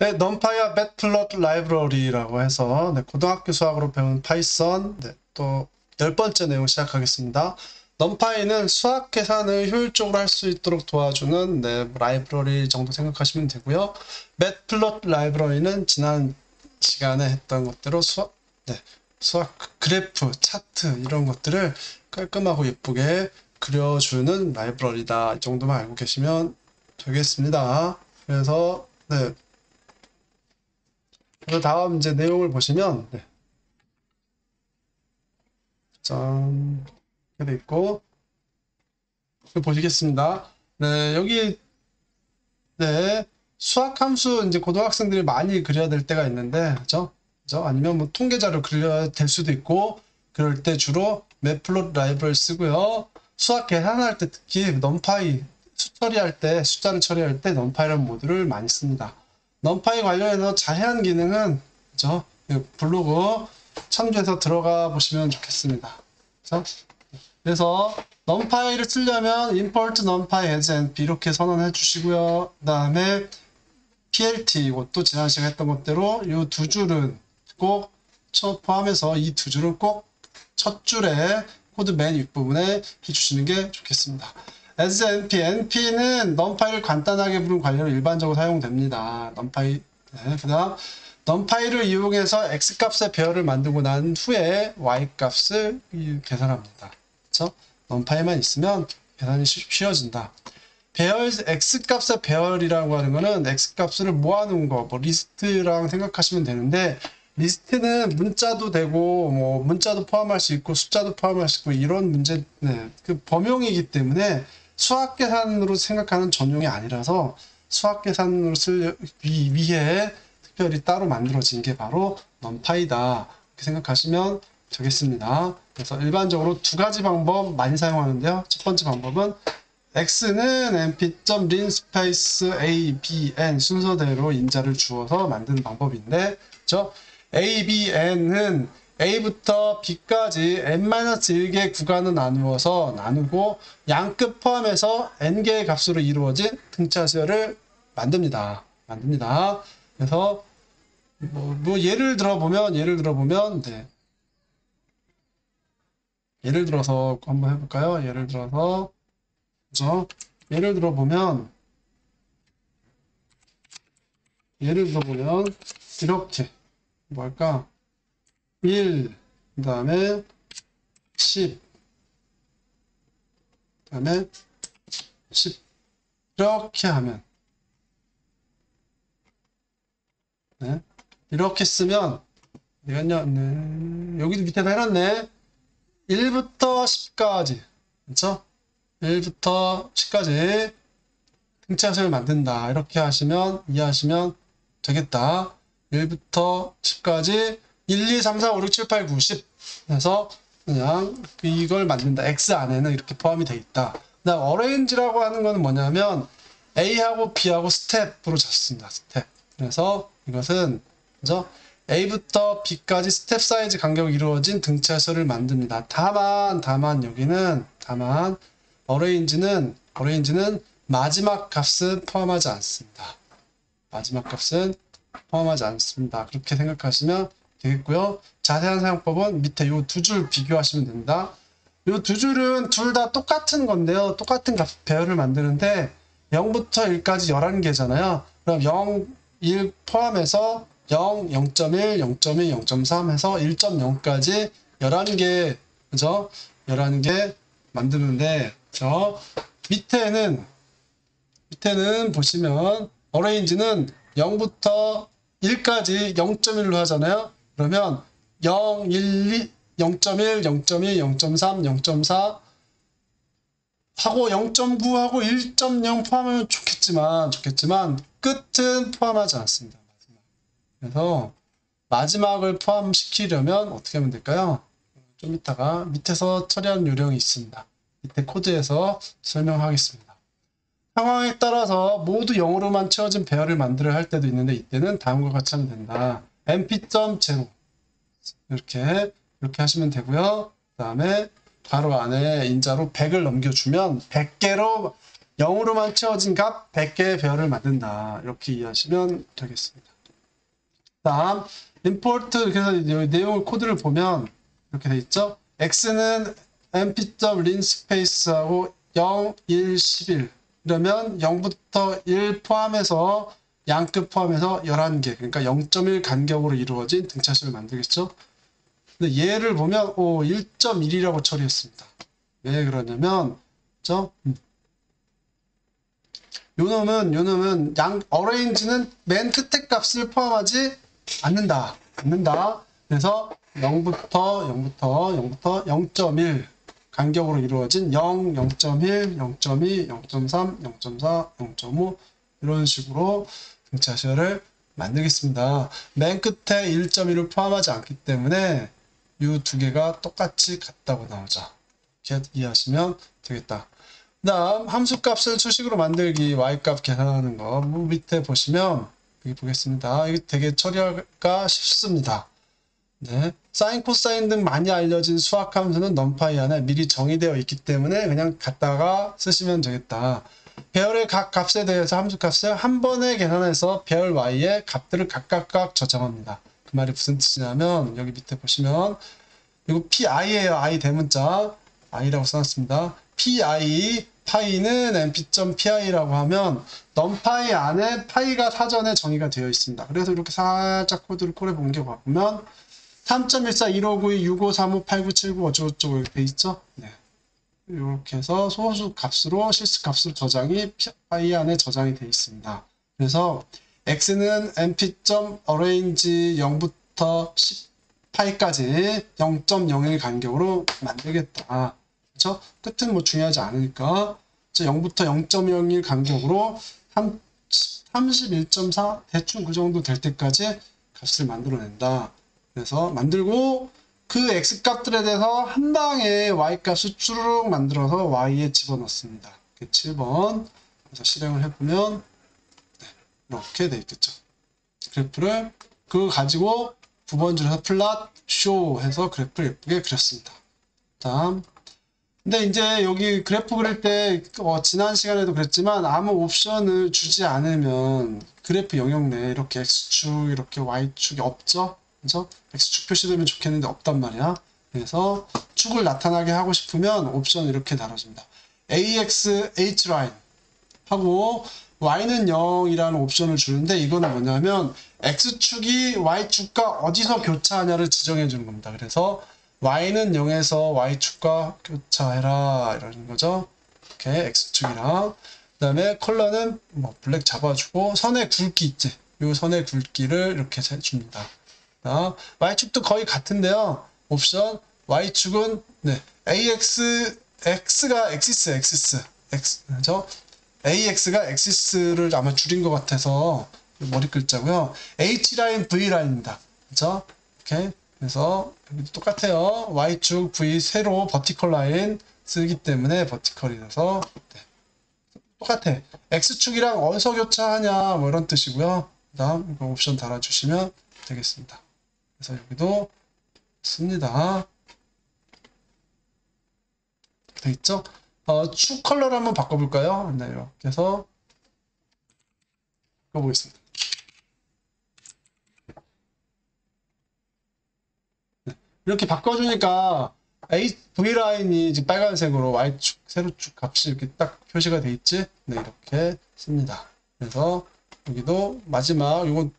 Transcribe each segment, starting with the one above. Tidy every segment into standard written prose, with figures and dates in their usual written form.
네, 넘파이와 매트플롯 라이브러리라고 해서 네, 고등학교 수학으로 배운 파이썬 네, 또 10번째 내용 시작하겠습니다. 넘파이는 수학 계산을 효율적으로 할 수 있도록 도와주는 네, 라이브러리 정도 생각하시면 되고요. 매트플롯 라이브러리는 지난 시간에 했던 것대로 수학 그래프, 차트 이런 것들을 깔끔하고 예쁘게 그려주는 라이브러리다. 이 정도만 알고 계시면 되겠습니다. 그래서 네. 그래서 다음 이제 내용을 보시면 네. 짠 이렇게 돼 있고 보시겠습니다. 네, 여기 네 수학 함수 이제 고등학생들이 많이 그려야 될 때가 있는데 그죠? 그죠? 아니면 뭐 통계자료 그려야 될 수도 있고 그럴 때 주로 매플롯 라이브를 쓰고요. 수학 계산할 때 특히 넘파이 처리할 때 숫자를 처리할 때 넘파이라는 모듈을 많이 씁니다. 넘파이 관련해서 자세한 기능은 그죠? 블로그 참조해서 들어가 보시면 좋겠습니다. 그죠? 그래서 numpy를 쓰려면 import numpy as np 이렇게 선언해 주시고요. 그 다음에 plt 이것도 지난 시간에 했던 것대로 이 두 줄은 꼭 포함해서 이 두 줄은 꼭 첫 줄에 코드 맨 윗부분에 해주시는 게 좋겠습니다. as np, np는 numpy를 간단하게 부른 관리로 일반적으로 사용됩니다. numpy 네, 그 다음 numpy를 이용해서 x값의 배열을 만들고 난 후에 y값을 계산합니다. 그렇죠? numpy만 있으면 계산이 쉬워진다. 배열, x값의 배열이라고 하는 거는 x값을 모아놓은 거, 뭐 리스트랑 생각하시면 되는데 리스트는 문자도 되고 뭐 문자도 포함할 수 있고 숫자도 포함할 수 있고 이런 문제, 네, 그 범용이기 때문에 수학 계산으로 생각하는 전용이 아니라서 수학 계산으로 쓸 위해 특별히 따로 만들어진 게 바로 numpy다 이렇게 생각하시면 되겠습니다. 그래서 일반적으로 두 가지 방법 많이 사용하는데요. 첫 번째 방법은 x는 np.linspace a, b, n 순서대로 인자를 주어서 만드는 방법인데 그렇죠? a, b, n은 a부터 b까지 n-1개 구간을 나누어서 나누고 양끝 포함해서 n개의 값으로 이루어진 등차수열을 만듭니다. 그래서 뭐 예를 들어보면 네. 예를 들어서 한번 해볼까요? 그죠? 예를 들어보면 이렇게 뭐 할까? 1, 그 다음에 10, 그 다음에 10 이렇게 하면 네. 이렇게 쓰면 이건요 네. 여기도 밑에다 해놨네. 1부터 10까지 그렇죠? 1부터 10까지 등차수를 만든다. 이렇게 하시면 이해하시면 되겠다. 1부터 10까지 1, 2, 3, 4, 5, 6, 7, 8, 9, 10 해서 그냥 이걸 만든다. X 안에는 이렇게 포함이 되어 있다. 그다음 어레인지라고 하는 거는 뭐냐면 A하고 B하고 스텝으로 졌습니다. 스텝. 그래서 이것은 그죠? A부터 B까지 스텝 사이즈 간격이 이루어진 등차수를 만듭니다. 다만 여기는 어레인지는 마지막 값은 포함하지 않습니다. 그렇게 생각하시면 되겠고요. 자세한 사용법은 밑에 이 두 줄 비교하시면 됩니다. 이 두 줄은 둘 다 똑같은 건데요. 똑같은 배열을 만드는데 0부터 1까지 11개잖아요. 그럼 0, 1 포함해서 0, 0.1, 0.2, 0.3 해서 1.0까지 11개, 그죠? 11개 만드는데, 밑에는 보시면 어레인지는 0부터 1까지 0.1로 하잖아요. 그러면 0, 1, 2, 0.1, 0.2, 0.3, 0.4 하고 0.9하고 1.0 포함하면 좋겠지만 끝은 포함하지 않습니다. 그래서 마지막을 포함시키려면 어떻게 하면 될까요? 좀 이따가 밑에서 처리하는 요령이 있습니다. 밑에 코드에서 설명하겠습니다. 상황에 따라서 모두 0으로만 채워진 배열을 만들어야 할 때도 있는데 이때는 다음과 같이 하면 된다. np.0 이렇게 하시면 되고요. 그 다음에 바로 안에 인자로 100을 넘겨주면 100개로 0으로만 채워진 값 100개의 배열을 만든다. 이렇게 이해하시면 되겠습니다. 다음 import 그래서 여기 내용을 코드를 보면 이렇게 돼 있죠. x는 np.linspace하고 0, 1, 11 이러면 0부터 1 포함해서 양끝 포함해서 11개 그러니까 0.1 간격으로 이루어진 등차식을 만들겠죠. 근데 얘를 보면 1.1이라고 처리했습니다. 왜 그러냐면 요 놈은 어레인지는 맨 끝에 값을 포함하지 않는다. 그래서 0부터 0.1 간격으로 이루어진 0, 0.1, 0.2, 0.3, 0.4, 0.5 이런 식으로 등차시를 만들겠습니다. 맨 끝에 1.1을 포함하지 않기 때문에 이 두 개가 똑같이 같다고 나오죠. 이렇게 이해하시면 되겠다. 다음 함수값을 수식으로 만들기 y값 계산하는 거 밑에 보시면 여기 보겠습니다. 이게 되게 처리하기가 쉽습니다. 네, 사인, 코사인 등 많이 알려진 수학 함수는 numPy 안에 미리 정의되어 있기 때문에 그냥 갖다가 쓰시면 되겠다. 배열의 각 값에 대해서 함수값을 한 번에 계산해서 배열 y의 값들을 각각 저장합니다. 그 말이 무슨 뜻이냐면 여기 밑에 보시면 이거 pi예요. i 대문자 i라고 써놨습니다. pi, 파이는 np.pi라고 하면 numpy 안에 파이가 사전에 정의가 되어 있습니다. 그래서 이렇게 살짝 코드를 콜해본 게 보면 3.14, 1592, 65, 35, 89, 79 어쩌고저쩌고 이렇게 돼 있죠. 네. 이렇게 해서 소수 값으로 실수 값으로 저장이 파이 안에 저장이 되어 있습니다. 그래서 x는 np.arrange 0부터 10파이까지 0.01 간격으로 만들겠다. 그렇죠? 끝은 뭐 중요하지 않으니까 0부터 0.01 간격으로 31.4 대충 그 정도 될 때까지 값을 만들어낸다. 그래서 만들고 그 x값들에 대해서 한 방에 y값을 쭈르륵 만들어서 y에 집어넣습니다. 7번 그래서 실행을 해보면 이렇게 돼 있겠죠. 그래프를 그거 가지고 9번 줄에서 플랫 쇼 해서 그래프를 예쁘게 그렸습니다. 다음 근데 이제 여기 그래프 그릴 때 지난 시간에도 그랬지만 아무 옵션을 주지 않으면 그래프 영역 내에 이렇게 x축 이렇게 y축이 없죠. 그죠? x축 표시되면 좋겠는데 없단 말이야. 그래서 축을 나타나게 하고 싶으면 옵션을 이렇게 다뤄줍니다. ax hline 하고 y는 0이라는 옵션을 주는데 이거는 뭐냐면 x축이 y축과 어디서 교차하냐를 지정해 주는 겁니다. 그래서 y는 0에서 y축과 교차해라 이러는 거죠. 이렇게 x축이랑 그 다음에 컬러는 뭐 블랙 잡아주고 선의 굵기 있지. 이 선의 굵기를 이렇게 줍니다. y축도 거의 같은데요. 옵션 y축은 x가 x 그죠? ax가 ax를 아마 줄인 것 같아서 머리 글자고요. h라인 v라인입니다. 그죠? 이렇게 그래서 여기도 똑같아요. y축 v 세로 버티컬 라인 쓰기 때문에 버티컬이라서 똑같아. x축이랑 어디서 교차하냐 뭐 이런 뜻이고요. 그다음 이거 옵션 달아주시면 되겠습니다. 그래서 여기도 씁니다. 돼 있죠? 축 컬러를 한번 바꿔볼까요? 네, 이렇게 해서 바꿔보겠습니다. 네, 이렇게 바꿔주니까 V라인이 지금 빨간색으로 Y축, 세로축 값이 이렇게 딱 표시가 돼 있지? 네, 이렇게 씁니다. 그래서 여기도 마지막 이건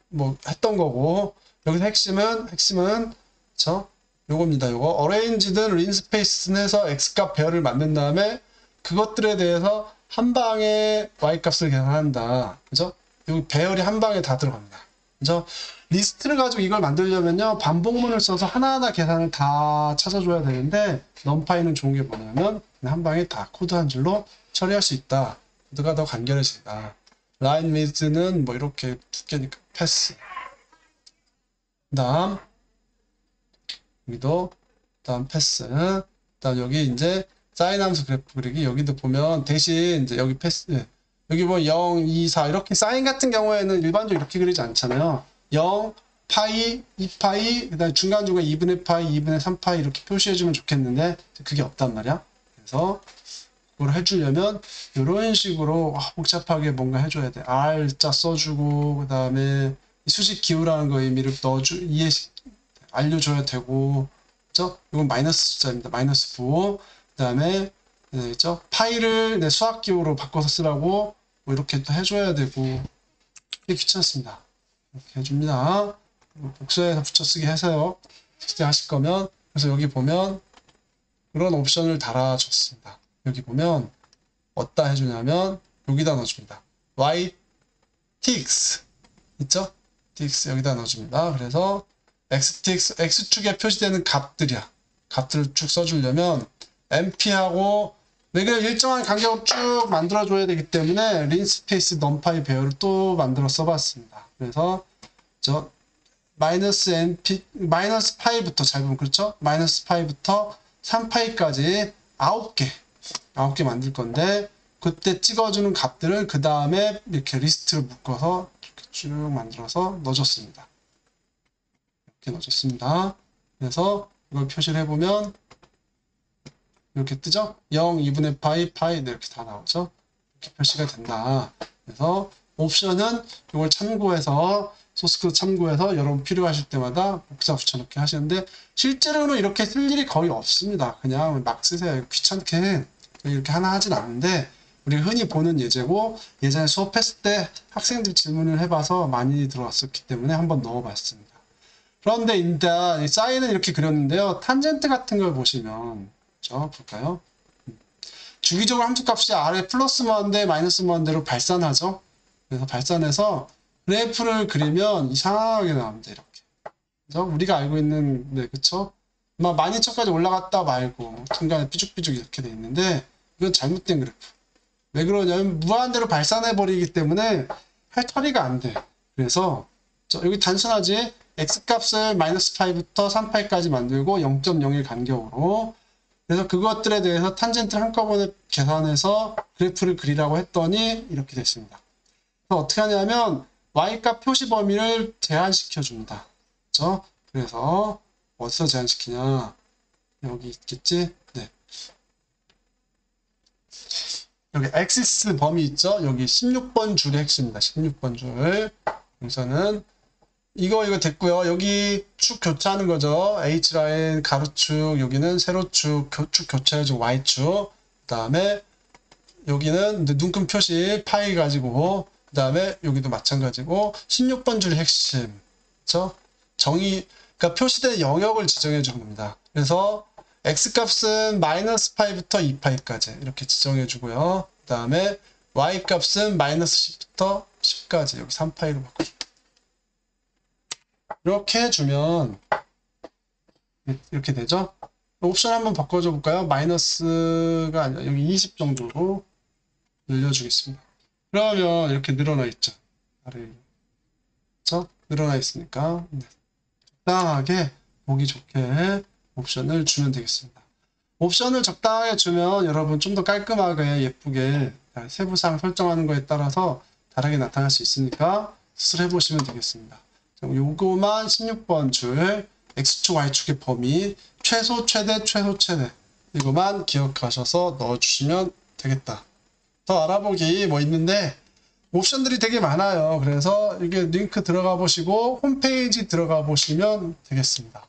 뭐 했던 거고 여기서 핵심은 그쵸? 요겁니다. 요거 arranged linspace에서 x값 배열을 만든 다음에 그것들에 대해서 한 방에 y값을 계산한다. 그죠? 여기 배열이 한 방에 다 들어갑니다. 그죠? 리스트를 가지고 이걸 만들려면요 반복문을 써서 하나하나 계산을 다 찾아줘야 되는데 numpy는 좋은 게 뭐냐면 한 방에 다 코드 한 줄로 처리할 수 있다. 코드가 더 간결해지다. line width는 뭐 이렇게 두께니까 패스. 다음 여기도 다음 패스. 다음 여기 이제 사인 함수 그래프 그리기 여기도 보면 대신 이제 여기 패스 여기 뭐 0, 2, 4 이렇게 사인 같은 경우에는 일반적으로 이렇게 그리지 않잖아요. 0, 파이, 2파이, 그 다음에 중간중간 2분의 파이, 2분의 3파이 이렇게 표시해주면 좋겠는데 그게 없단 말이야. 그래서 그걸 해주려면 이런 식으로 복잡하게 뭔가 해줘야 돼. R자 써주고 그 다음에 수직 기호라는 거 의미를 알려줘야 되고, 그죠? 이건 마이너스 숫자입니다. 마이너스 9. 그 다음에 그죠? 파이를 내 수학 기호로 바꿔서 쓰라고 뭐 이렇게 또 해줘야 되고, 이게 귀찮습니다. 이렇게 해줍니다. 복수해서 붙여쓰기 해서요. 실제 하실 거면. 그래서 여기 보면 그런 옵션을 달아줬습니다. 여기 보면 어디다 해주냐면 여기다 넣어줍니다. ytx 있죠? tx 여기다 넣어줍니다. 그래서 xtx x축에 표시되는 값들이야. 값들을 쭉 써주려면 mp하고 그냥 일정한 간격을 쭉 만들어줘야 되기 때문에 린스페이스 넘파이 배열을 또 만들어 써봤습니다. 그래서 저 마이너스 np 마이너스 파이부터 잘 보면 그렇죠? 마이너스 파이부터 3파이까지 9개 만들 건데 그때 찍어주는 값들을 그 다음에 이렇게 리스트를 묶어서 이렇게 쭉 만들어서 넣어줬습니다. 이렇게 넣어줬습니다. 그래서 이걸 표시를 해보면 이렇게 뜨죠? 0, 2분의 파이, 파이 이렇게 다 나오죠? 이렇게 표시가 된다. 그래서 옵션은 이걸 참고해서 소스코드 참고해서 여러분 필요하실 때마다 복사 붙여넣기 하시는데 실제로는 이렇게 쓸 일이 거의 없습니다. 그냥 막 쓰세요. 귀찮게 이렇게 하나 하진 않는데 우리가 흔히 보는 예제고 예전에 수업했을 때 학생들 질문을 해봐서 많이 들어왔었기 때문에 한번 넣어봤습니다. 그런데 일단 사인은 이렇게 그렸는데요. 탄젠트 같은 걸 보시면 볼까요? 주기적으로 함수값이 아래 플러스 무한대 마이너스 무한대로 발산하죠. 그래서 발산해서 그래프를 그리면 이상하게 나옵니다. 이렇게. 그래서 우리가 알고 있는 그쵸? 막 12,000까지 올라갔다 말고 중간에 삐죽삐죽 이렇게 돼 있는데 이건 잘못된 그래프. 왜 그러냐면 무한대로 발산해 버리기 때문에 할 처리가 안 돼. 그래서 여기 단순하지 x값을 마이너스 파이부터 3파이까지 만들고 0.01 간격으로 그래서 그것들에 대해서 탄젠트를 한꺼번에 계산해서 그래프를 그리라고 했더니 이렇게 됐습니다. 그래서 어떻게 하냐면 y값 표시 범위를 제한시켜 줍니다. 그렇죠? 그래서 어디서 제한시키냐? 여기 있겠지? 네. 여기 엑시스 범위 있죠? 여기 16번 줄이 핵심입니다. 16번 줄. 여기서는 이거 됐고요. 여기 축 교체하는 거죠. H라인 가로축, 여기는 세로축, 축 교체해주고 Y축. 그 다음에 여기는 눈금 표시 파이 가지고 그 다음에 여기도 마찬가지고 16번 줄이 핵심. 그렇죠? 그러니까 표시된 영역을 지정해 주는 겁니다. 그래서 X값은 마이너스 파이부터 2파이까지 이렇게 지정해 주고요. 그 다음에 Y값은 마이너스 10부터 10까지 여기 3파이로 바꿔줍니다. 이렇게 해주면 이렇게 되죠. 옵션 한번 바꿔줘 볼까요? 마이너스가 아니라 여기 20 정도로 늘려주겠습니다. 그러면 이렇게 늘어나 있죠. 아래 그렇죠? 늘어나 있으니까 적당하게 보기 좋게 옵션을 주면 되겠습니다. 옵션을 적당하게 주면 여러분 좀 더 깔끔하게 예쁘게 세부사항 설정하는 거에 따라서 다르게 나타날 수 있으니까 스스로 해보시면 되겠습니다. 요거만 16번 줄 X축, Y축의 범위 최소, 최대, 최소, 최대 이거만 기억하셔서 넣어주시면 되겠다. 더 알아보기 뭐 있는데 옵션들이 되게 많아요. 그래서 이게 링크 들어가 보시고 홈페이지 들어가 보시면 되겠습니다.